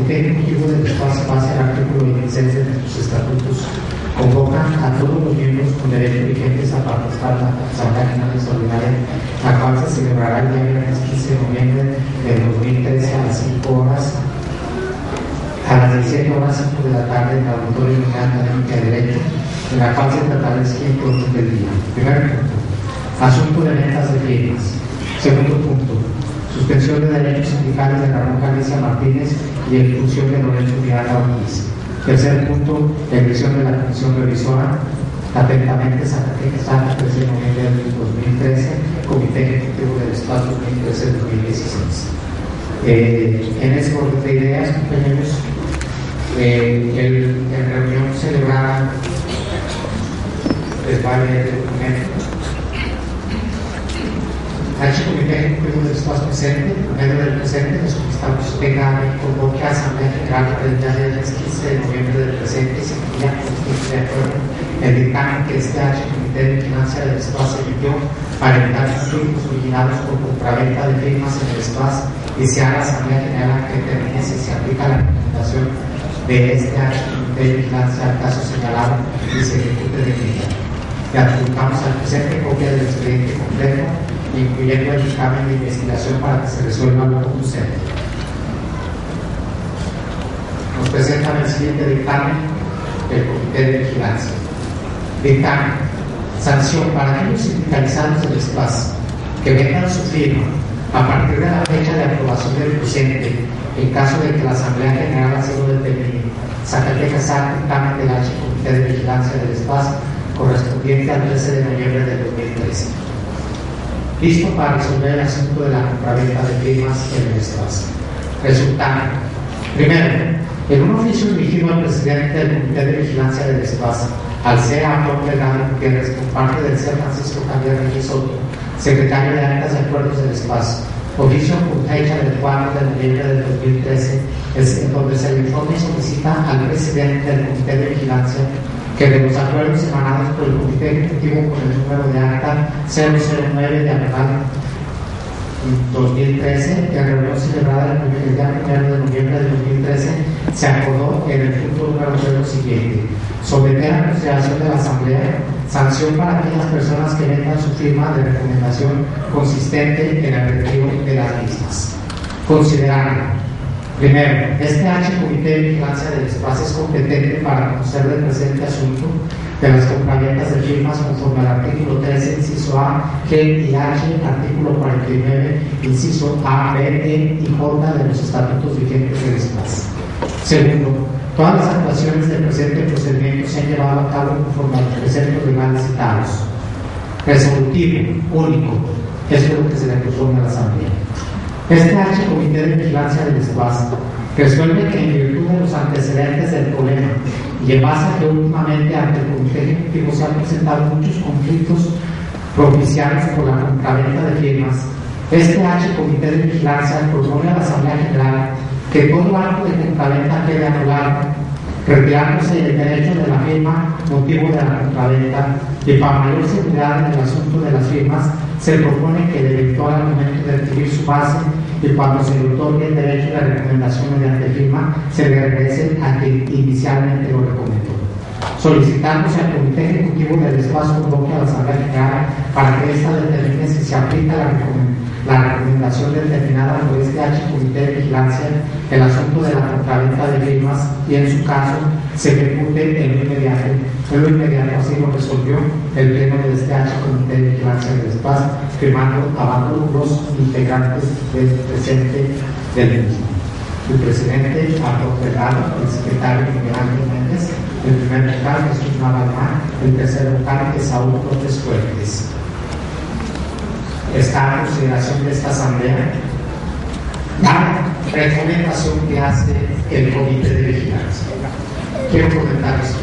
Comité Ejecutivo del Espacio, base al artículo 26 de sus estatutos, convoca a todos los miembros con derecho vigentes a participar en la Asamblea General Extraordinaria, la cual se celebrará el día viernes 15 de noviembre del 2013 a las 5 horas, a las 17 horas 5 de la tarde en el Auditorio de la Académica de Derecho, en la cual se tratará el siguiente orden del día. Primer punto, asunto de ventas de firmas. Segundo punto, suspensión de derechos sindicales de Ramón Galicia Martínez y expulsión de Lorenzo Miranda Ortiz. Tercer punto, elección de la Comisión Revisora. Atentamente, Zacatecas, 13 de noviembre del 2013, Comité Ejecutivo del Espacio 2013-2016. En ese orden de ideas, compañeros, en reunión celebrada, les va a leer el documento. H. Comité Ejecutivo del Espacio presente, en medio del presente, les solicitamos que tenga en convoque a Asamblea General para el día de 15 de noviembre del presente, y se envía de acuerdo el dictamen que este H. Comité de Vigilancia del Espacio emitió para evitar conflictos originados por compraventa de firmas en el espacio y se haga Asamblea General que determine si se aplica la recomendación de este H. Comité de Vigilancia al caso señalado y se ejecute de inmediato. Le adjuntamos al presente copia del expediente completo, incluyendo el dictamen de investigación para que se resuelva lo conducente. Nos presentan el siguiente dictamen del Comité de Vigilancia. Dictamen. Sanción para aquellos sindicalizados del espacio que vendan su firma a partir de la fecha de aprobación del presente, en caso de que la Asamblea General así lo determine. Zacatecas A. Dictamen del H. Comité de Vigilancia del espacio correspondiente al 13 de noviembre del 2013. Listo para resolver el asunto de la compraventa de firmas en el espacio. Resultado. Primero, en un oficio dirigido al presidente del Comité de Vigilancia del Espacio, al CA Juan Delgado Gutiérrez, por parte del CEA Francisco Javier Reyes Soto, secretario de Actas y Acuerdos del Espacio, oficio con fecha del 4 de noviembre del 2013, en donde se le informa y solicita al presidente del Comité de Vigilancia que de los acuerdos emanados por el Comité Ejecutivo con el número de acta 009 de abril 2013, que en reunión celebrada el día 1 de noviembre de 2013, se acordó en el punto número 0 siguiente: someter a consideración de la Asamblea sanción para aquellas personas que vendan su firma de recomendación consistente en el retiro de las mismas. Considerar. Primero, este H. Comité de Vigilancia del Espacio es competente para conocer del presente asunto de las compraventas de firmas conforme al artículo 13, inciso A, G y H, artículo 49, inciso A, B, E y J de los estatutos vigentes del espacio. Segundo, todas las actuaciones del presente procedimiento se han llevado a cabo conforme a los preceptos legales citados. Resolutivo, único, eso es lo que se le propone a la Asamblea. Este H. Comité de Vigilancia del Espacio resuelve que en virtud de los antecedentes del problema y en base a que últimamente ante el Comité Ejecutivo se han presentado muchos conflictos propiciados por la compraventa de firmas, este H. Comité de Vigilancia propone a la Asamblea General que todo acto de compraventa quede anulado, retirándose el derecho de la firma motivo de la compraventa, y para mayor seguridad en el asunto de las firmas se propone que el eventual al momento de adquirir su base y cuando se le otorgue el derecho de recomendación mediante firma se le regrese a quien inicialmente lo recomendó. Solicitándose al Comité Ejecutivo del Espacio convoque a la Asamblea General para que ésta determine si se aplica la recomendación determinada por este H. Comité de Vigilancia el asunto de la compraventa de firmas y en su caso se ejecute en lo inmediato. En lo inmediato así lo resolvió el pleno de este H. Comité de Vigilancia del Espacio, firmando abajo los integrantes del presente del mismo. El presidente Arturo Delgado, el secretario Miguel Ángel Méndez, el primer vocal Jesús Navalmán, el tercer vocal es Saúl López Fuertes. Está a consideración de esta Asamblea la recomendación que hace el Comité de Vigilancia. Quiero comentarles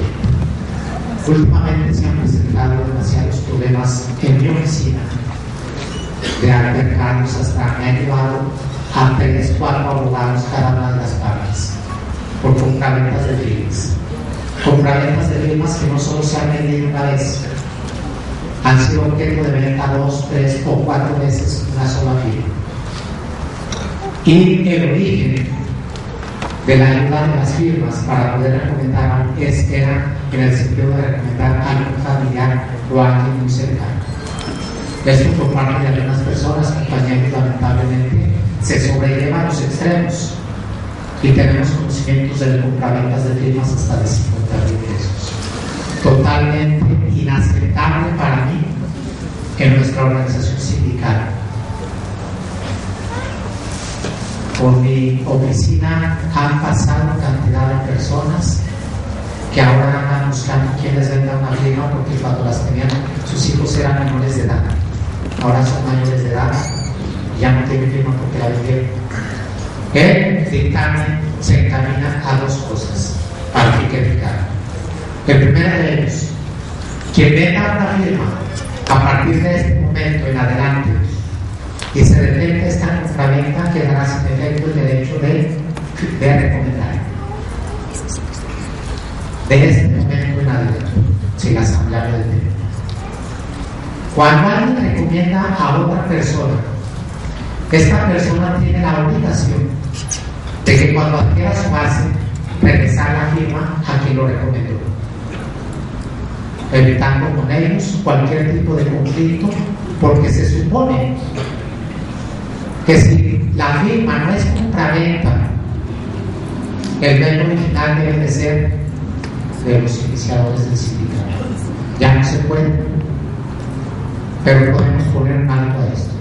que últimamente se han presentado demasiados problemas en mi oficina de altercados, hasta me ha llevado a 3 o 4 abogados cada una de las partes por compraventas de firmas. Compraventas de firmas que no solo se han vendido una vez, han sido objeto de venta 2, 3 o 4 veces una sola firma. Y el origen de la ayuda de las firmas para poder recomendar era en el sentido de recomendar a algún familiar o a alguien muy cercano. Esto por parte de algunas personas, compañeros, lamentablemente se sobrelleva a los extremos y tenemos conocimientos de compraventas de firmas hasta de 50,000 pesos. Totalmente inaceptable para mí en nuestra organización sindical. Por mi oficina han pasado cantidad de personas que ahora andan buscando quién les venda una firma, porque cuando las tenían sus hijos eran menores de edad, ahora son mayores de edad y ya no tienen firma porque la vendieron. El dictamen se encamina a dos cosas para que quede claro. El primero de ellos, quien venda una firma a partir de este momento en adelante y se detecta esta compraventa, quedará sin efecto el derecho de recomendar. De este momento en adelante, si la asamblea lo detecta. Cuando alguien recomienda a otra persona, esta persona tiene la obligación de que cuando adquiera su base, regresar la firma a quien lo recomendó, evitando con ellos cualquier tipo de conflicto, porque se supone que si la firma no es compraventa, el bien original debe de ser de los iniciadores del sindicato. Ya no se puede, pero podemos poner un alto a esto.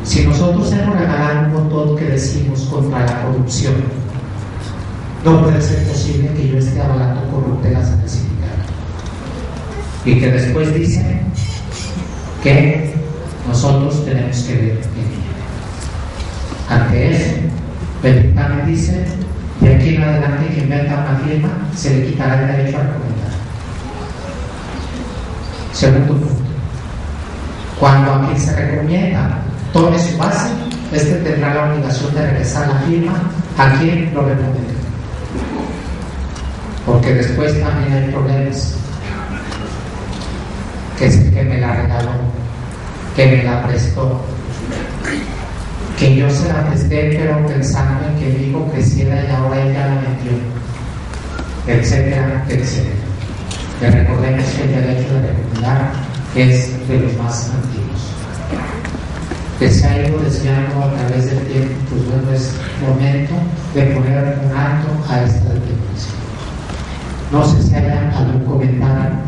Si nosotros hemos regalado un botón que decimos contra la corrupción, no puede ser posible que yo esté avalando corruptelas en el sindicato y que después dicen que nosotros tenemos que ver en ello. Ante eso, el dictamen dice: de aquí en adelante, quien venda una firma se le quitará el derecho a recomendar. Segundo punto: cuando a quien se recomienda tome su base, este tendrá la obligación de regresar la firma a quien lo recomienda. Porque después también hay problemas. Que es el que me la regaló, que me la prestó, que yo se la presté pero pensando en que mi hijo creciera y ahora ella la vendió, etcétera, etcétera. Que recordemos que el derecho de recomendar es de los más antiguos, que se ha ido desviando a través del tiempo. Pues bueno, es momento de poner un alto a esta determinación. No sé si haya algún comentario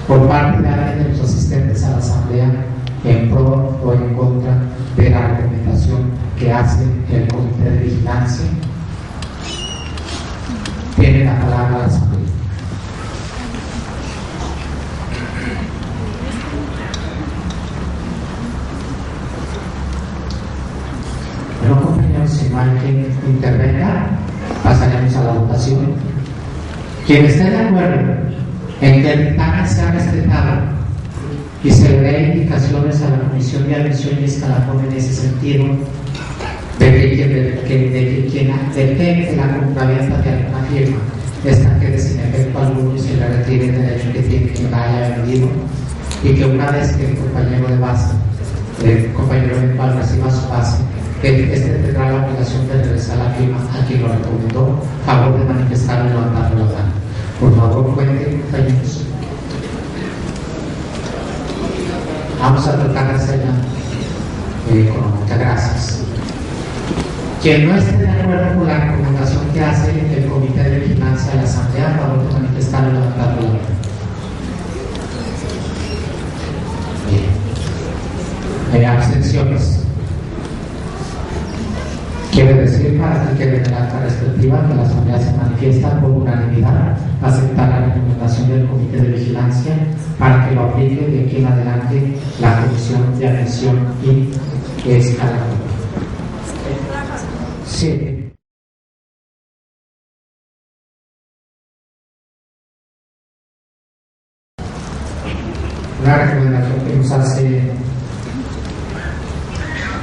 por parte de alguien de los asistentes a la asamblea en pro o en contra de la recomendación que hace el comité de vigilancia. Tiene la palabra la asamblea. Bueno, compañeros, si no hay quien intervenga, pasaremos a la votación. Quien esté de acuerdo en que el dictamen sea respetado y se le dé indicaciones a la Comisión de Admisión y Escalafón en ese sentido, de que quien detecte la compraventa de alguna firma, esta quede sin efecto alguno y se le retire el derecho que tiene quien la haya vendido, y que una vez que el compañero de base, el compañero eventual reciba su base, que este tendrá la obligación de regresar la firma a quien lo recomendó, a favor de manifestar y levantar la mano. Por favor, cuenten, compañeros. Vamos a tratar de hacerla económica. Gracias. Quien no esté de acuerdo con la recomendación que hace el Comité de Vigilancia de la Asamblea, a favor de manifestar y levantar la mano. Bien. Abstenciones. Quiere decir, para que quede en la acta respectiva, que la Asamblea se manifiesta por unanimidad aceptar la recomendación del Comité de Vigilancia para que lo aplique de aquí en adelante la Comisión de Admisión y Escalafón. Sí. Una recomendación que nos hace,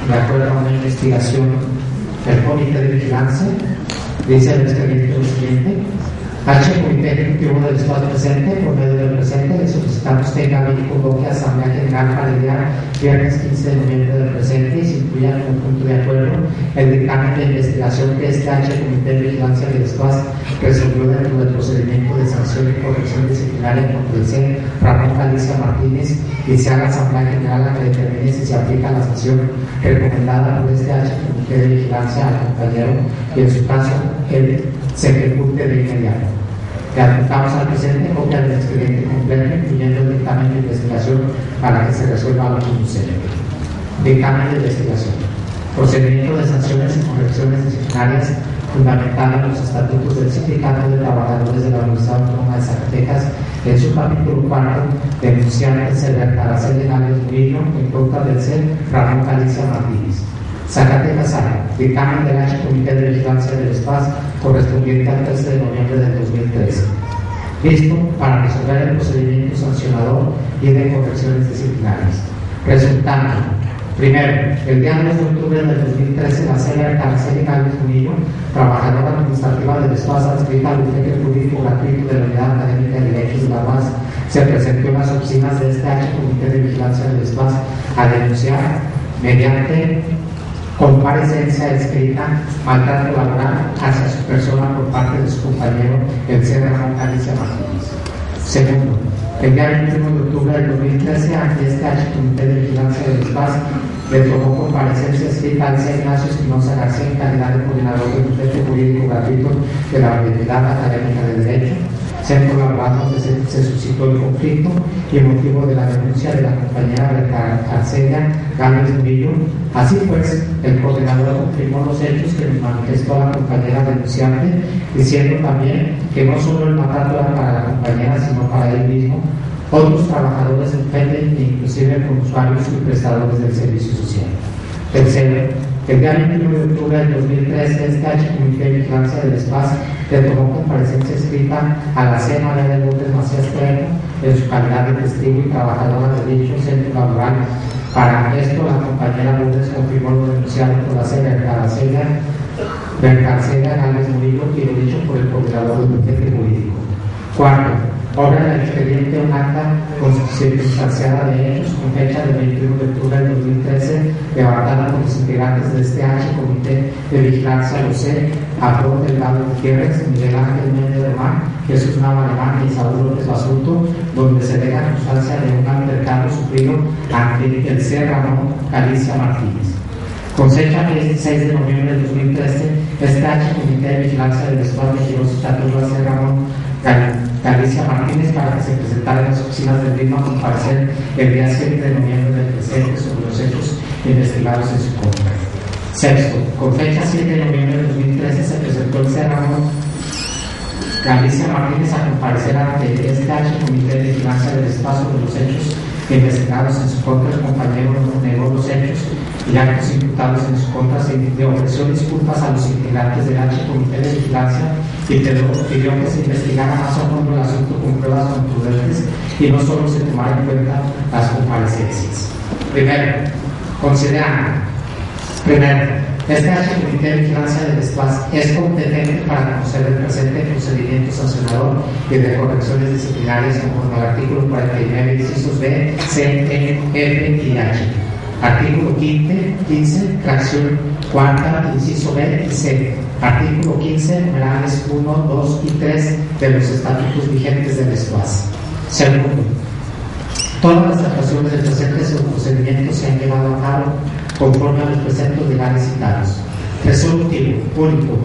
de acuerdo a una investigación del Comité de Vigilancia, dice el expediente lo siguiente: H. Comité Ejecutivo del Estado presente, por medio del presente, le solicitamos tenga y convoque a Asamblea General para el día viernes 15 de noviembre del presente y se incluya como punto de acuerdo el dictamen de investigación que este H. Comité de Vigilancia del Estado resolvió dentro del procedimiento de sanción y corrección disciplinaria contra el C. Ramón Galicia Martínez y se haga Asamblea General a que determine si se aplica la sanción recomendada por este H. Comité de Vigilancia al compañero y en su caso él se ejecute de inmediato. Le adjuntamos al presente copia del expediente completo, incluyendo el dictamen de investigación para que se resuelva lo que sucede. Dictamen de investigación. Procedimiento de sanciones y correcciones disciplinarias fundamentado en los estatutos del Sindicato de Trabajadores de la Universidad Autónoma de Zacatecas, en su capítulo 4, denunciante Server Araceli Gálvez Murillo en contra del C. Ramón Galicia Martínez. Zacatecas A. Dictamen del H. Comité de Vigilancia del Espacio correspondiente al 13 de noviembre del 2013. Listo para resolver el procedimiento sancionador y de correcciones disciplinarias. Resultando: primero, el día 2 de octubre del 2013, la señora Araceli Gálvez Murillo, trabajadora administrativa del Espacio adscrita al bufete jurídico gratuito de la Unidad Académica de Derechos de la UAS, se presentó en las oficinas de este H. Comité de Vigilancia del Espacio a denunciar, mediante comparecencia escrita, maltrato laboral hacia su persona por parte de su compañero, el C. Ramón Galicia Martínez. Segundo, el día 21 de octubre del 2013, ante este H. Comité de Vigilancia del Espacio, le tomó comparecencia escrita al C. Ignacio Espinosa García en calidad de coordinador del bufete jurídico gratuito de la Unidad Académica de Derecho, centro laboral donde se suscitó el conflicto y el motivo de la denuncia de la compañera de Arcelia Gálvez Murillo. Así pues, el coordinador confirmó los hechos que nos manifestó la compañera denunciante, diciendo también que no solo el maltrato era para la compañera, sino para él mismo, otros trabajadores del FEDE, inclusive con usuarios y prestadores del servicio social. Tercero, el día 21 de octubre del 2013, este H. Comité de Vigilancia del Espacio le tomó comparecencia escrita a la C. María de Lourdes Macías Trejo en su calidad de testigo y trabajadora de dicho centro laboral. Para esto, la compañera Lourdes confirmó lo denunciado por la C. Bercarcela Gálvez Murillo y lo dicho por el coordinador del bufete jurídico. Cuarto, obra en el expediente un acta circunstanciada de hechos con fecha del 21 de octubre del 2013, levantada por los integrantes de este H. Comité de Vigilancia, José Arturo Delgado Gutiérrez, Miguel Ángel Méndez de Mar, Jesús Nava Alemán y Saúl López Basulto, donde se deja constancia de un altercado sufrido ante el C. Ramón Galicia Martínez. Con fecha 16 de noviembre del 2013, este H. Comité de Vigilancia del Estado giró su estatus a C. Ramón Galicia Martínez para que se presentara en las oficinas del mismo a comparecer el día 7 de noviembre del presente sobre los hechos investigados en su contra. Sexto, con fecha 7 de noviembre de 2013 se presentó el C. Ramón Galicia Martínez a comparecer ante este H. Comité de Vigilancia del Espacio de los hechos investigados en su contra. El compañero negó los hechos y actos imputados en su contra, se ofreció disculpas a los integrantes del H. Comité de Vigilancia y pidió que se investigara más a fondo el asunto con pruebas contundentes y no solo se tomara en cuenta las comparecencias. Primero, considerando, este H. Comité de Vigilancia del Espacio es competente para conocer el presente procedimiento sancionador y de correcciones disciplinarias conforme al artículo 49, incisos B, C, E, F y H. Artículo 15, fracción cuarta, inciso B y C. Artículo 15, numerales 1, 2 y 3 de los estatutos vigentes del espacio. Segundo, todas las actuaciones del presente procedimiento se han llevado a cabo conforme a los preceptos legales citados. Resolutivo, único.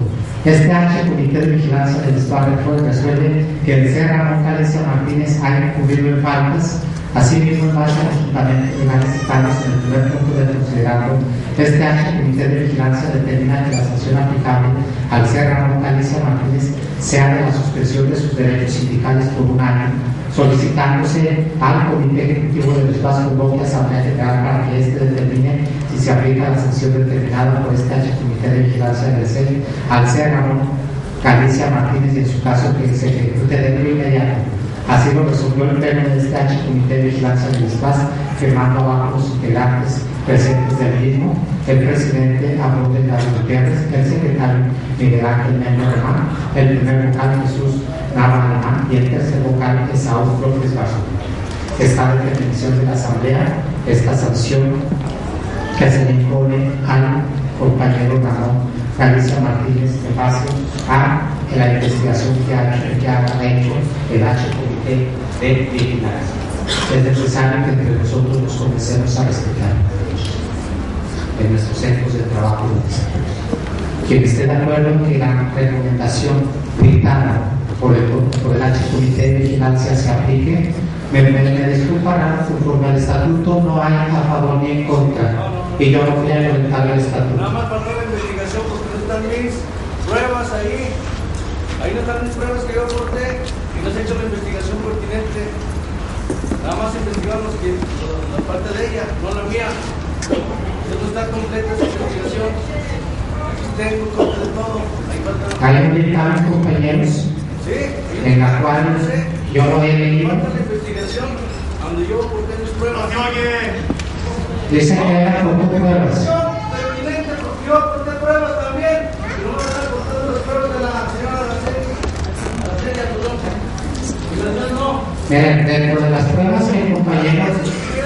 Este H. Comité de Vigilancia del Estado resuelve que el C. Ramón Galicia Martínez ha incurrido en faltas. Asimismo, en base a los fundamentos legales citados en el primer punto del considerado, este H. Comité de Vigilancia determina que la sanción aplicable al C. Ramón Galicia Martínez sea de la suspensión de sus derechos sindicales por un año, solicitándose al Comité Ejecutivo del Espacio convoque a Asamblea General para que éste determine si se aplica la sanción determinada por este H. Comité de Vigilancia del C. al C. Ramón Galicia Martínez y en su caso que se ejecute de inmediato. Así lo resolvió el pleno de este H. Comité de Vigilancia del Espacio, firmando abajo los integrantes presentes del mismo, el presidente Arturo Delgado Gutiérrez, el secretario Miguel Ángel Méndez de Mar, el primer vocal Jesús Nava Alemán, y el tercer vocal es Saúl Flores Basura. Está en definición de la Asamblea esta sanción que se le impone al compañero Ramón Galicia Martínez de base a la investigación que ha hecho el H-Comité de Vigilancia. Es necesario que entre nosotros nos comencemos a respetar en nuestros centros de trabajo. Quien esté de acuerdo en que la recomendación dictada por el H-Comité de Vigilancia se aplique, me disculparán, conforme al estatuto no hay a favor ni en contra, y yo no voy a violentar el estatuto. Nada más faltó la investigación porque no están mis pruebas ahí. Ahí no están mis pruebas que yo aporté y no se ha hecho la investigación pertinente. Nada más investigamos la parte de ella, no la mía. No está completa esa investigación. Aquí tengo copia de todo. Ahí falta. Hay un dictamen, compañeros, sí, en la cual yo lo he leído. Falta la investigación donde yo aporté mis pruebas. Dice que era con pruebas. Pertinente porque yo aporté pruebas también. Y no me están aportando las pruebas de la señora Araceli Algodón. Y las demás no. Miren, dentro de las pruebas que compañeros,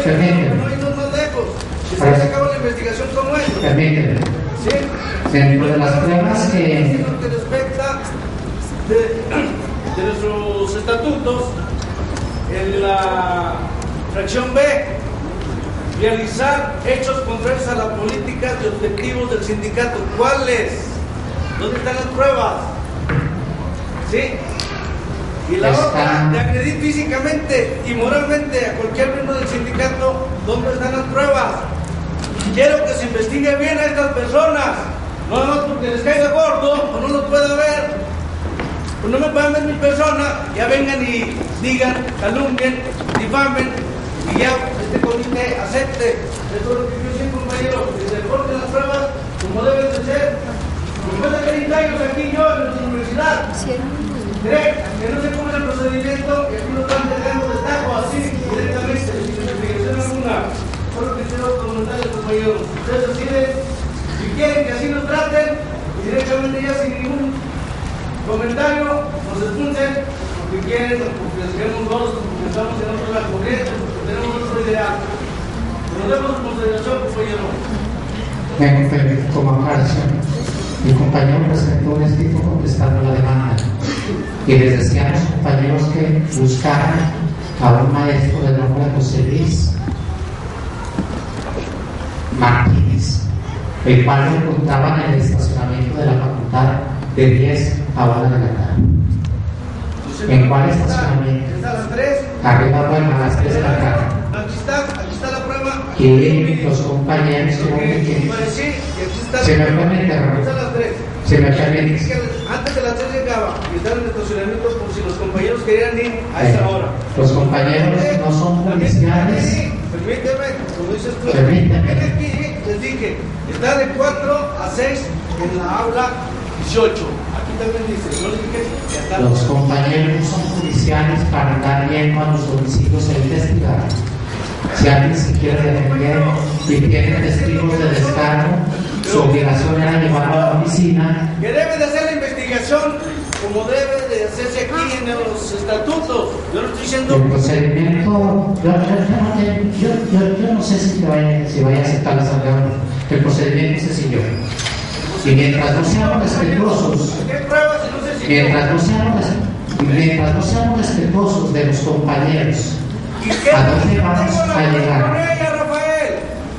permítanme. No hay dos más lejos. Si se acaba la investigación como es. Permítanme. Sí. Dentro de las pruebas que. En lo que respecta de nuestros estatutos, en la fracción B, realizar hechos contrarios a la política de objetivos del sindicato. ¿Cuáles? ¿Dónde están las pruebas? ¿Sí? Y la otra, de agredir físicamente y moralmente a cualquier miembro del sindicato, ¿dónde están las pruebas? Quiero que se investigue bien a estas personas, no nada más porque les caiga gordo o no los pueda ver. Pues no me puedan ver mi persona, ya vengan y digan, calumnien, difamen y ya este comité acepte. Eso es lo que yo sé, compañero, que se reporten las pruebas como deben de ser. Después de 30 años aquí yo en nuestra universidad, creen que no se cumple el procedimiento y aquí nos están dejando de tajo así directamente, sin investigación alguna. Solo que quiero comentarles, compañeros. Ustedes deciden si quieren que así nos traten y directamente ya sin ningún comentario nos expulsen porque quieren, porque les queremos dos, porque estamos en otro lado corriente, porque tenemos otro ideal. Nos demos consideración, compañero. Como aclaración, mi compañero presentó un escrito contestando la demanda y les decía a los compañeros que buscaran a un maestro de nombre José Luis Martínez, el cual lo encontraban en el estacionamiento de la facultad de 10 a 1 de la tarde. ¿En cuál estacionamiento? Está a las 3. Arriba, bueno, a las 3 de la tarde. Aquí está la prueba. Y los compañeros se me permite, está a las 3. se me permite. Es que antes de las 3 llegaba y están en el estacionamiento por si los compañeros querían ir a esa hora. Los compañeros no son policiales. Permíteme, como dices tú. Permíteme. Aquí les dije, está de 4 a 6 en la aula 18. Aquí también dice, no les dije que acá. Los compañeros son policiales para dar bien a los domicilios e investigar. Si alguien se quiere defender y tiene testigos de descargo, su obligación era llevarlo a la oficina. Que debe de hacer la investigación como debe de hacerse aquí en los estatutos. Yo no estoy diciendo. El procedimiento, yo no sé si vaya a aceptar la asamblea. El procedimiento se siguió. Y mientras no seamos respetuosos, mientras no seamos respetuosos de los compañeros, ¿a dónde vamos a llegar? Rafael,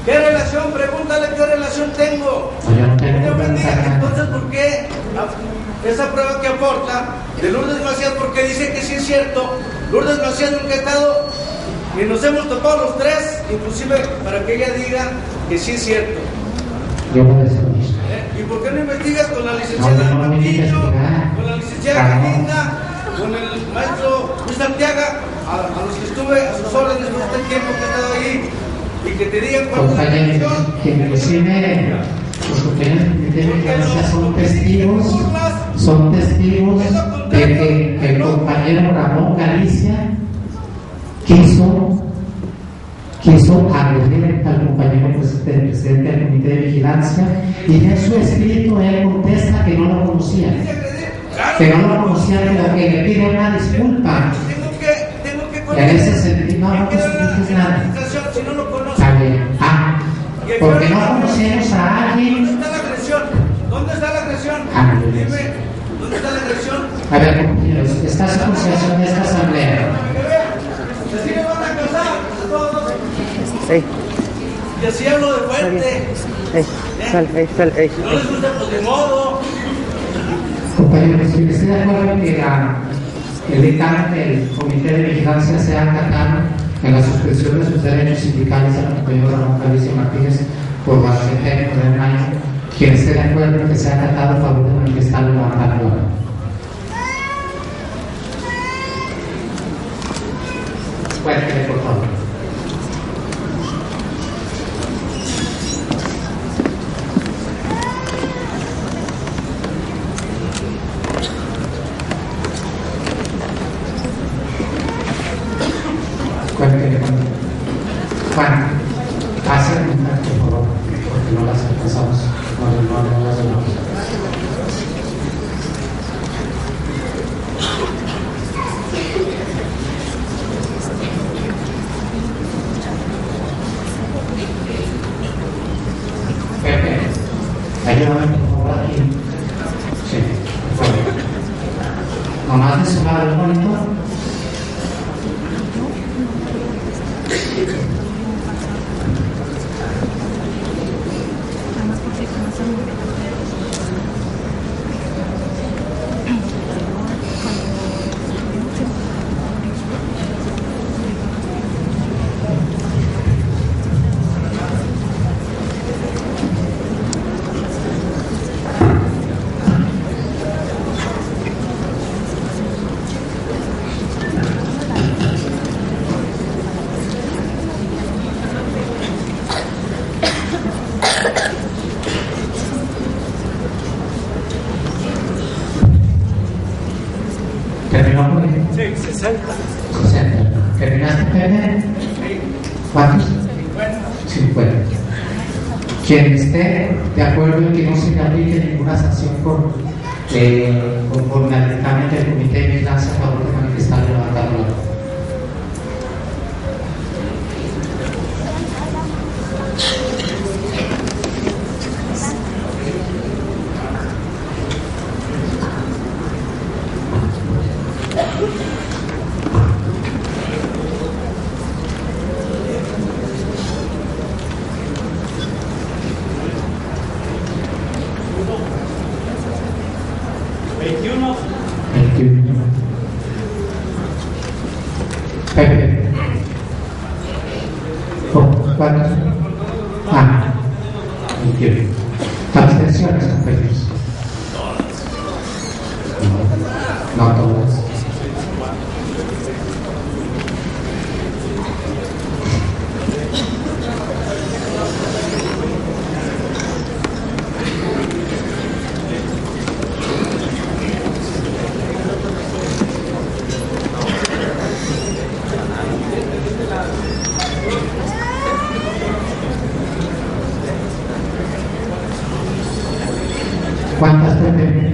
¿qué relación? Pregúntale qué relación tengo. No, yo no tengo que pensar nada. Entonces, ¿por qué esa prueba que aporta de Lourdes Macías? Porque dice que sí es cierto. Lourdes Macías nunca ha estado y nos hemos topado los tres, inclusive para que ella diga que sí es cierto. Yo voy a decir eso. ¿Y por qué no investigas con la licenciada Martillo, con la licenciada Galinda, con el maestro Luis Arteaga, a los que estuve a sus órdenes todo este tiempo que he estado ahí, y que te digan cuál es la compañeros, que inclusive los compañeros de vigilancia son testigos de que el compañero Ramón Galicia quiso agredir al compañero presidente del comité de vigilancia y en su escrito él contesta que no lo conocía. Claro. Que no lo conocía, pero que le pide una disculpa. Tengo que En ese sentido, no justifiques nada. Si no lo conozco. Está bien. Porque no conocemos a alguien. ¿Dónde está la agresión? ¿Dónde está la agresión? Dime, ¿dóde está la agresión? A ver, compañeros, esta asociación de esta asamblea. ¿Así me van a casar a todos? Ey. Y así hablo de fuerte. Sal. Si no les gusta, pues de modo. Compañeros, estoy de acuerdo en que el dictamen del Comité de Vigilancia sea acatado en la suspensión de sus derechos sindicales al compañero Ramón Calvicio Martínez por más de un año. Quien esté de acuerdo en que sea acatado, a favor de manifestarlo y levantarlo. Cuénteme, por favor. Cuénteme, Juan, hace un contacto, por favor, porque no las alcanzamos, no las vemos. Pepe, ayúdame por favor aquí. Sí, por favor. Nomás de sumar el monitor. ¿Terminó por ahí? Sí, 60. 60. ¿Terminaste, Pepe? Sí. ¿Cuántos? 50. 50. Quien esté de acuerdo en que no se le aplique ninguna sanción conforme al dictamen del Comité de Vigilancia, a favor de manifestar y levantar la mano. Pepe. ¿Cuántos? 21. Abstenciones, compañeros. No todas. ¿Cuántas, Pepe?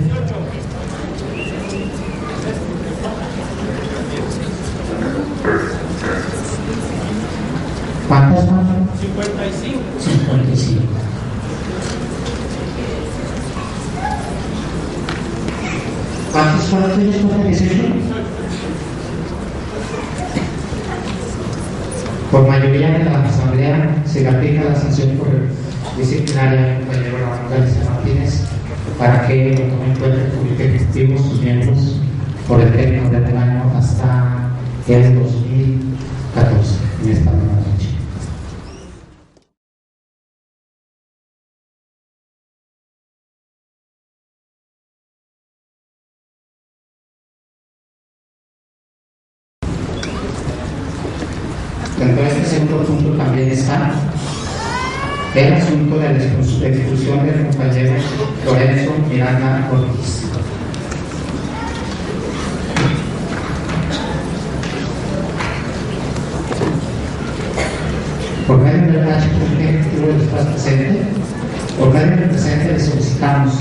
¿Cuántas más? 55. 55. ¿Cuántos fueron tuyos, Pepe? 18. Por mayoría de la asamblea se le aplica la sanción por disciplinaria al compañero Ramón Calvicio Martínez para que lo tome en cuenta el comité ejecutivo, sus miembros, por el término del año hasta el 2014, en esta nueva fecha. Dentro de este segundo punto también está el asunto de la expulsión del compañero Lorenzo Miranda Ortiz. Por medio del H. Ejecutivo del Estado presente, por medio del presente le solicitamos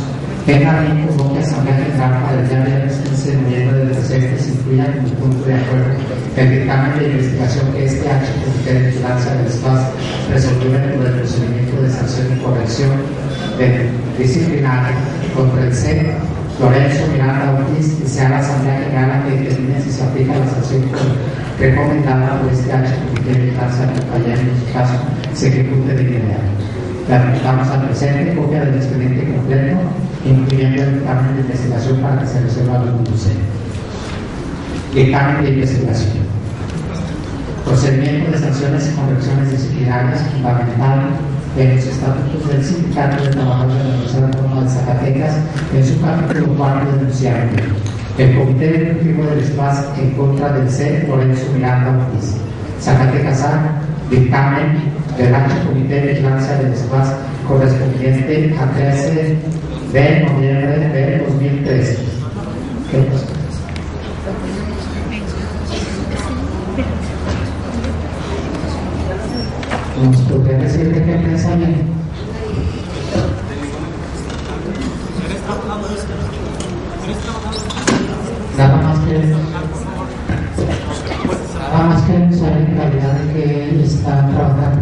Tenga bien como que Asamblea General para el día viernes 15 de noviembre del presente se incluya como punto de acuerdo el dictamen de investigación que este H. Comité de Vigilancia del SPAS resolvió por el procedimiento de sanción y corrección disciplinaria contra el C. Lorenzo Miranda Ortiz y sea la Asamblea General que determine si se aplica la sanción recomendada por este H. Comité de Vigilancia del compañero en su caso se ejecute de inmediato. Le aplicamos al presente copia del expediente completo, incluyendo el dictamen de investigación para que se resuelva el punto C. Dictamen de investigación. Procedimiento de sanciones y correcciones disciplinarias fundamentado en los estatutos del Sindicato de Trabajadores de la Universidad Autónoma de Zacatecas en su capítulo 4 denunciante. El Comité Ejecutivo del SPAS en contra del C. Lorenzo Miranda Ortiz. Zacatecas A. Dictamen del H. Comité de Vigilancia del SPAS correspondiente a 13 de noviembre de 2013. ¿Qué pasa? ¿Nos podría decir de qué piensa bien? Nada más que saber en realidad de que está trabajando.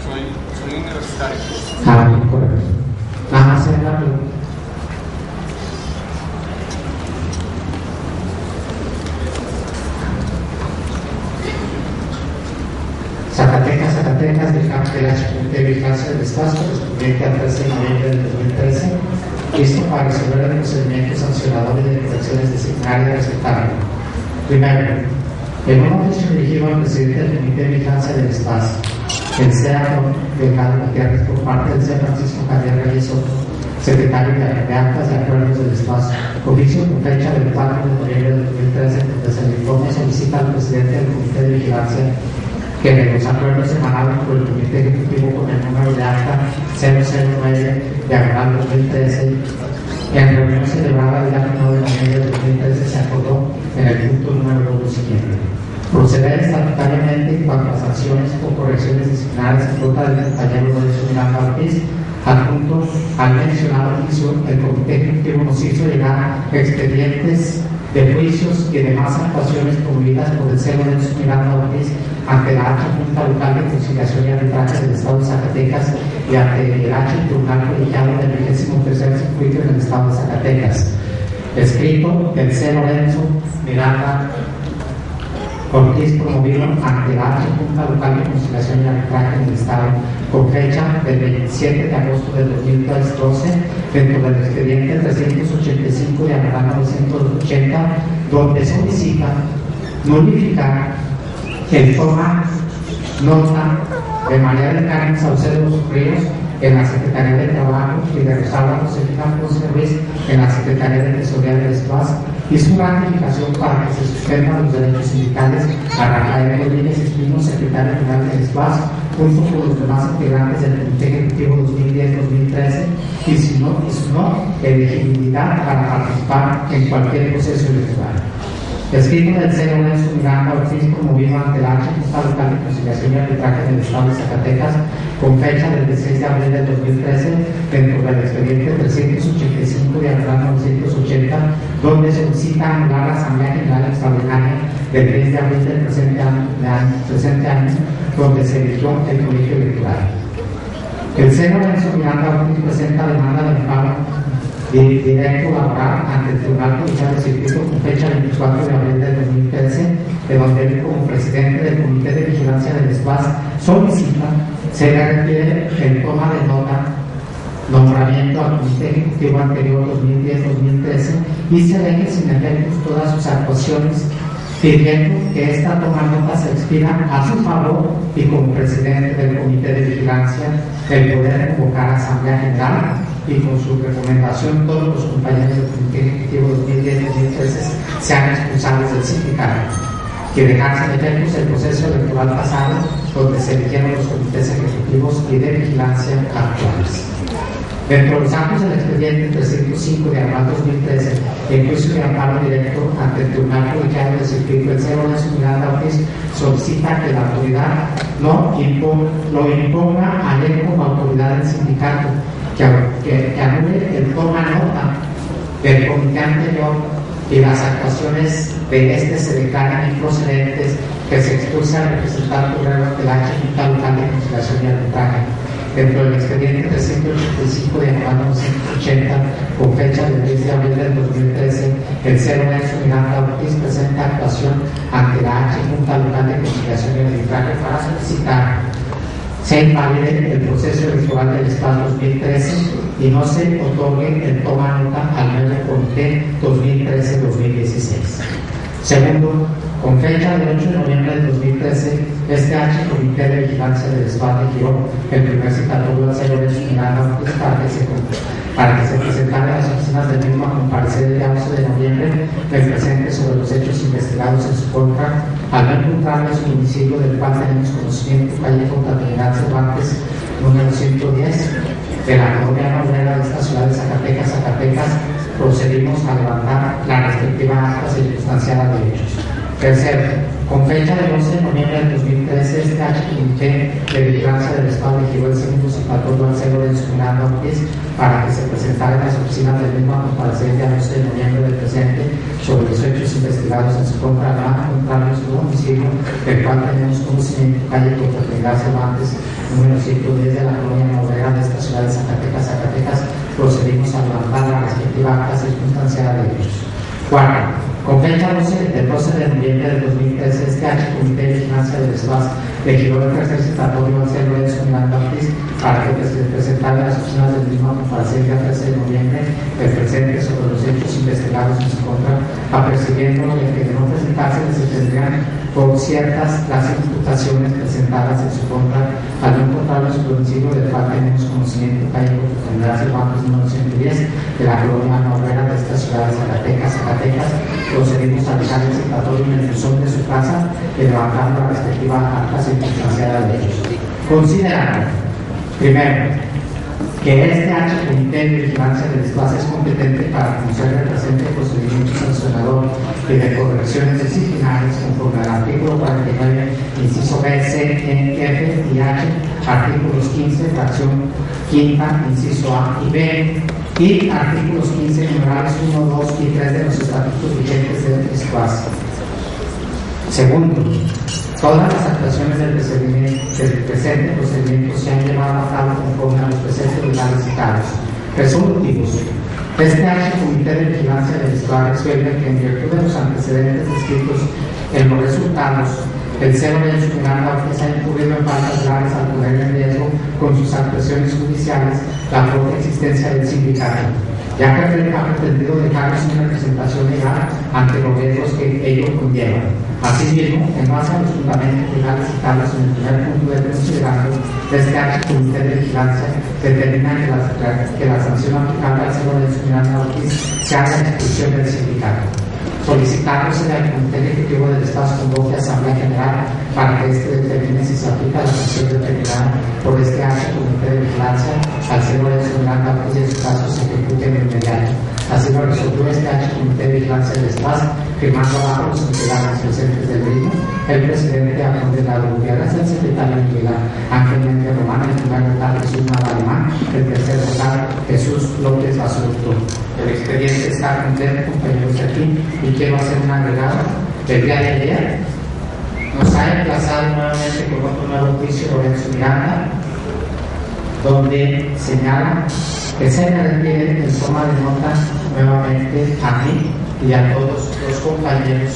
Soy universitario. Ah, bien, correcto. Nada más hacer la pregunta. Zacatecas, del H. Comité de Vigilancia del SPAS correspondiente al 13 de noviembre del 2013, listo para resolver el procedimiento sancionador y de correcciones disciplinarias respetables. Primero, en un oficio dirigido al presidente del Comité de Vigilancia del SPAS, el CEA Delgado Gutiérrez, por parte del CEA Francisco Javier Reyes Soto, secretario de Actas y Acuerdos del SPAS, oficio con fecha del 4 de noviembre del 2013, donde se le informe solicita al presidente del Comité de Vigilancia que de los acuerdos emanados por el Comité Ejecutivo con el número de acta 009/2013, en reunión celebrada el día 1 de noviembre de 2013 se acordó en el punto número 2 siguiente. Proceder estatutariamente en cuanto a sanciones o correcciones disciplinarias en contra del compañero Lorenzo Miranda Ortiz, adjunto al mencionado oficio, el Comité Ejecutivo nos hizo llegar expedientes de juicios y demás actuaciones promovidas por el C. Lorenzo Miranda Ortiz ante la H. Junta Local de Conciliación y Arbitraje del Estado de Zacatecas y ante el H. Tribunal Colegiado del 23º Circuito en el Estado de Zacatecas. Escrito del C. Lorenzo Miranda Ortiz promovido ante la H. Junta Local de Conciliación y Arbitraje en el Estado con fecha del 27 de agosto del 2012 dentro del expediente 385 de Amarán 980, donde solicita notificar en forma nota de María del Carmen Saucedo de los Ríos en la Secretaría de Trabajo y de Rosario Josefina José Ruiz en la Secretaría de Tesorería del SPAS y su ratificación para que se suspendan los derechos sindicales a Rafael Rodríguez Espino, secretario general del SPAS, junto con los demás integrantes del Comité Ejecutivo 2010-2013 y su no elegibilidad para participar en cualquier proceso electoral. Escrito del C. Lorenzo Miranda Ortiz promovido ante la H. Junta Local de Conciliación y Arbitraje del Estado de Zacatecas con fecha del 16 de abril del 2013 dentro del expediente 385 de Amarán 980, donde solicita anular la Asamblea General Extraordinaria del 10 de abril del presente año, donde se eligió el colegio electoral. El C. Lorenzo Miranda Ortiz presenta demanda de amparo directo laboral ante el Tribunal Colegiado de Circuito con fecha 24 de abril del 2013, de donde él, como presidente del Comité de Vigilancia del SPAS, solicita se le refiere en toma de nota nombramiento al Comité Ejecutivo anterior 2010-2013 y se deje sin efectos todas sus actuaciones, pidiendo que esta toma de nota se expida a su favor y como presidente del Comité de Vigilancia el poder convocar a Asamblea General y con su recomendación todos los compañeros del Comité Ejecutivo 2010-2013 sean expulsados del sindicato, que dejarse en efectos el proceso electoral pasado donde se eligieron los comités ejecutivos y de vigilancia actuales. Dentro de los actos del expediente 305 de abril 2013, en juicio de amparo directo ante el Tribunal Colegiado de Circuito, el C. Lorenzo Miranda Ortiz solicita que la autoridad lo imponga a él como autoridad del sindicato que anule el toma nota del comité anterior y las actuaciones de este se declaran improcedentes, que se expulsa al representar pruebas del H Junta Local de Conciliación y Arbitraje. Dentro del expediente 385 de 1980, con fecha del 10 de abril del 2013, el cero Nelson Miranda Ortiz presenta actuación ante la H Junta Local de Conciliación y Arbitraje para solicitar se invalide el proceso electoral del Estado 2013 y no se otorgue el toma nota al nuevo comité 2013-2016. Segundo, con fecha del 8 de noviembre de 2013, este H Comité de Vigilancia del Estado giró el primer citatorio al señor Miranda Ortiz para que se presentara a las oficinas del mismo a comparecer el día 11 de noviembre del presente sobre los hechos investigados en su contra, al no encontrarlo en su domicilio, del cual tenemos conocimiento, calle Contabilidad Cervantes, número 110, de la colonia obrera de esta ciudad de Zacatecas, procedimos a levantar la respectiva acta circunstanciada de hechos. Tercero, con fecha del 11 de noviembre del 2013, este H Comité de Vigilancia del Estado giró el segundo citatorio al señor Lorenzo Miranda Ortiz para que se presentara en las oficinas del mismo a comparecer el día 11 de noviembre del presente sobre los hechos investigados en su contra, contrario a su domicilio, del cual tenemos conocimiento, calle Contabilidad Cervantes, número 110 de la colonia obrera de esta ciudad de Zacatecas, procedimos a levantar la respectiva acta circunstanciada de hechos. Cuarto, con fecha del 12 de noviembre del 2013, este H Comité de Vigilancia del Estado giró el tercer citatorio al señor Lorenzo Miranda Ortiz para que se presentara en las oficinas del mismo a comparecer el día 13 de noviembre del presente sobre los hechos investigados en su contra, apercibiendo que de no presentarse se tendrían por ciertas las imputaciones presentadas en su contra, al no encontrarlo en su domicilio, del cual tenemos conocimiento, calle Contabilidad Cervantes número 110 de la colonia obrera de esta ciudad de Zacatecas, procedimos a dejar el citatorio en el buzón de su casa y levantando la respectiva acta circunstanciada de ellos. Considerando, primero, que este H Comité de Vigilancia del Estado es competente para conocer el presente procedimiento sancionador y de correcciones disciplinarias conforme al artículo 49, inciso B, C, E, F y H, artículos 15, fracción quinta, inciso A y B, y artículos 15, numerales 1, 2 y 3 de los estatutos vigentes del ESCUAS. Segundo, todas las actuaciones del presente procedimiento se han llevado a cabo conforme a los preceptos legales citados. Resolutivos. Este H Comité de Vigilancia del Estado resuelve que, en virtud de los antecedentes descritos en los resultados, el cero Lorenzo Miranda Ortiz ha incurrido en faltas graves al poner en riesgo con sus actuaciones judiciales la propia existencia del sindicato, ya que ha pretendido dejarles una representación legal ante los riesgos que ello conlleva. Asimismo, en base a los fundamentos legales citados en el primer punto del considerando, este H Comité de Vigilancia determina que la sanción aplicable al cero Lorenzo Miranda Ortiz sea la expulsión del sindicato. Solicitándose al Comité Ejecutivo del Estado convoque a Asamblea General para que este determine si se aplica la sanción determinada por este H Comité de Vigilancia al cero Lorenzo Miranda Ortiz y en su caso se ejecute en inmediato. Así lo resolvió este H Comité de Vigilancia del Estado, firmando abajo los integrantes presentes del mismo, el presidente Juan de la Gutiérrez, el secretario Miguel Ángel Méndez Román, en primer lugar Jesús Alemán, el tercer lugar Jesús López Basurto. El expediente está completo, compañeros, aquí, y quiero hacer un agregado. El día de ayer nos ha emplazado nuevamente con otro nuevo juicio Lorenzo Miranda, donde señala que se me requiere en toma de nota nuevamente a mí y a todos los compañeros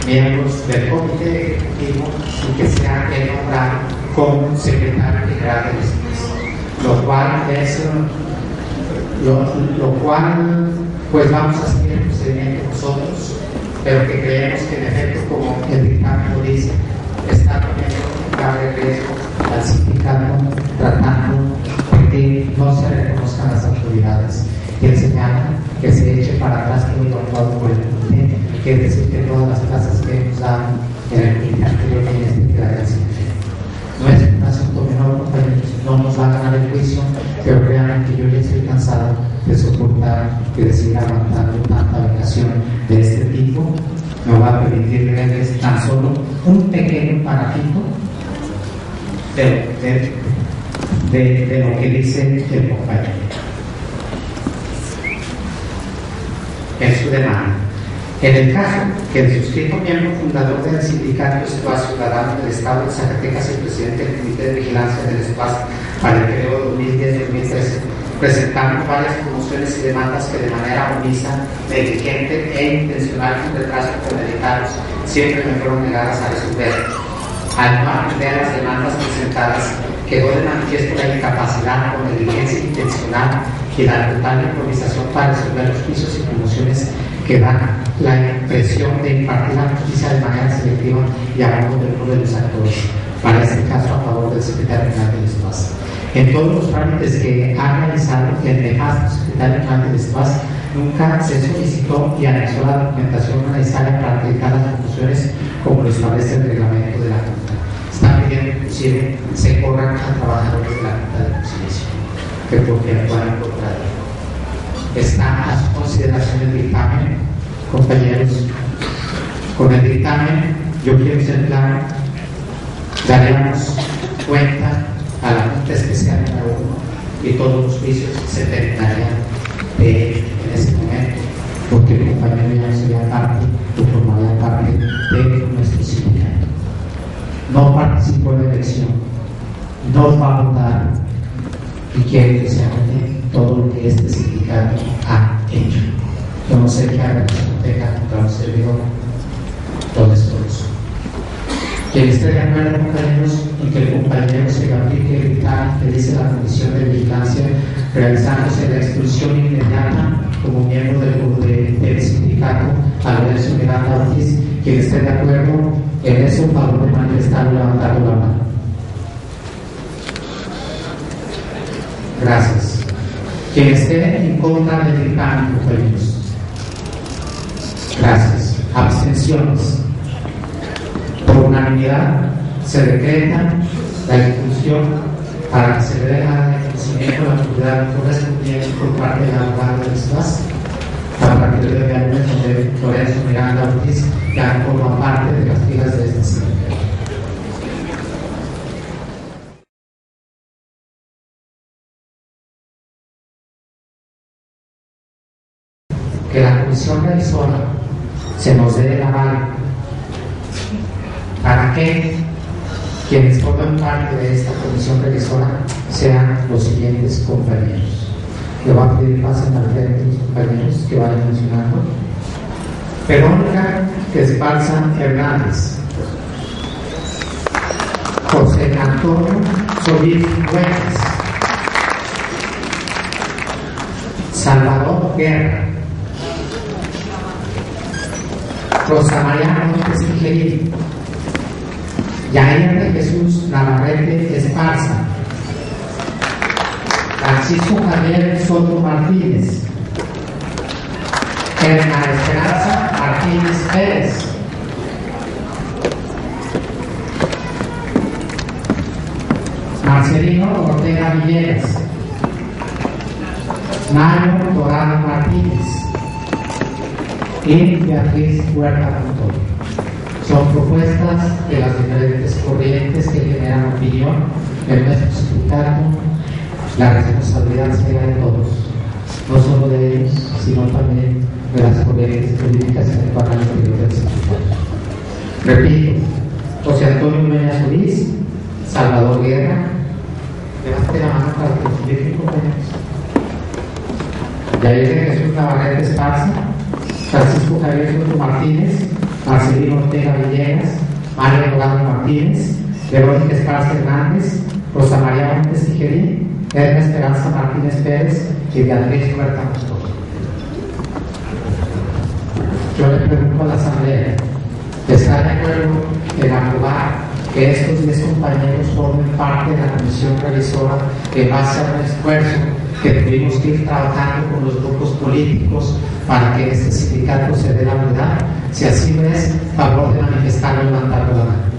miembros del Comité Ejecutivo y que sea que nombrar como secretario general del SMIS, lo cual pues vamos a seguir el procedimiento nosotros, pero que creemos que en efecto, como el dictamen lo dice, está poniendo un grave riesgo al sindicato, tratando de que no se reconozcan las autoridades. Y él señala que se eche para atrás todo lo actuado por el comité, que es decir, que todas las plazas que hemos dado en el comité anterior y en este quedarían sin efecto. No es un asunto menor, compañeros, no nos va a ganar el juicio, pero créanme que yo ya estoy cansado de soportar y de seguir aguantando tanta vacación de este tipo. Me va a permitir leerles tan solo un pequeño parafito de lo que dice el compañero en su demanda. En el caso que el suscrito miembro fundador del sindicato Espacio Ciudadano del Estado de Zacatecas y presidente del Comité de Vigilancia del Espacio para el periodo 2010-2013 presentando varias promociones y demandas que de manera omisa, negligente e intencional con retraso premeditados siempre me fueron negadas a resolver. Al no atender las demandas presentadas, quedó de manifiesto la incapacidad o negligencia intencional y la total improvisación para resolver los juicios y promociones que dan la impresión de impartir la justicia de manera selectiva y a favor del uno de los actores, para este caso a favor del secretario general del espacio. En todos los trámites que ha realizado el nefasto secretario general del espacio, nunca se solicitó y anexó la documentación necesaria para acreditar las funciones como lo establece el reglamento de la Junta. Está pidiendo inclusive se corran a trabajadores de la Junta de Conciliación, que porque actúan en contra de él. Está a su consideración el dictamen, compañeros. Con el dictamen, yo quiero ser claro, daremos cuenta a la Junta Especial número 1 y todos los juicios se terminarían en ese momento, porque el compañero ya no sería parte o formaría parte de nuestro sindicato. No participó en la elección, no va a votar y quiere que se haga todo lo que este sindicato ha hecho. Yo no sé qué haga la Biblioteca contra un servidor, todo es por eso. Quien esté de acuerdo, compañeros, en que el compañero se aplique el dictamen que dice la Comisión de Vigilancia, realizándose la expulsión inmediata como miembro del sindicato a Lorenzo Miranda Ortiz. Quien esté de acuerdo en eso, favor de manifestarlo levantando la mano. Gracias. Quien esté en contra del dictamen, compañeros. Gracias. Abstenciones. Por unanimidad se decreta la expulsión para que se le dé a conocimiento la autoridad correspondiente por parte del abogado del espacio para que le dé al menos de Lorenzo Miranda Ortiz, que forma parte de las filas de este sindicato. Que la comisión revisora se nos dé el aval para que quienes forman parte de esta comisión revisora sean los siguientes compañeros. Le voy a pedir pasen al frente los compañeros que vayan mencionando. Verónica Esparza Hernández, José Antonio Solís Huertas, Salvador Guerra, Rosa María Montes Tijerín, Yair de Jesús Navarrete Esparza, Francisco Javier Soto Martínez, Erna Esperanza Martínez Pérez, Marcelino Ortega Villegas, Mario Dorado Martínez y Beatriz Huerta Montoya. Son propuestas de las diferentes corrientes que generan opinión en nuestro sindicato. La responsabilidad será de todos, no solo de ellos, sino también de las corrientes políticas en el Parlamento del sindicato. Repito, José Antonio Meña Solís, Salvador Guerra, levante la mano para que los expliquen, compañeros. Yair de Jesús Navarrete Esparza, Francisco Javier Soto Martínez, Marcelino Ortega Villegas, Mario Dorado Martínez, Verónica Esparza Hernández, Rosa María Montes Tijerín, Erna Esperanza Martínez Pérez y Beatriz Huerta Montoya. Yo le pregunto a la Asamblea, ¿está de acuerdo en aprobar que estos 10 compañeros formen parte de la comisión revisora en base a un esfuerzo que tuvimos que ir trabajando con los grupos políticos para que este sindicato se dé la unidad? Si así no es, favor de manifestarlo levantando la mano.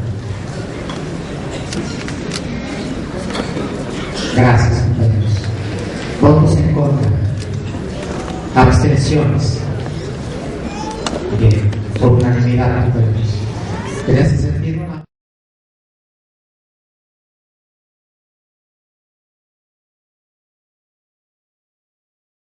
Gracias, compañeros. Votos en contra. Abstenciones. Bien, por unanimidad, compañeros.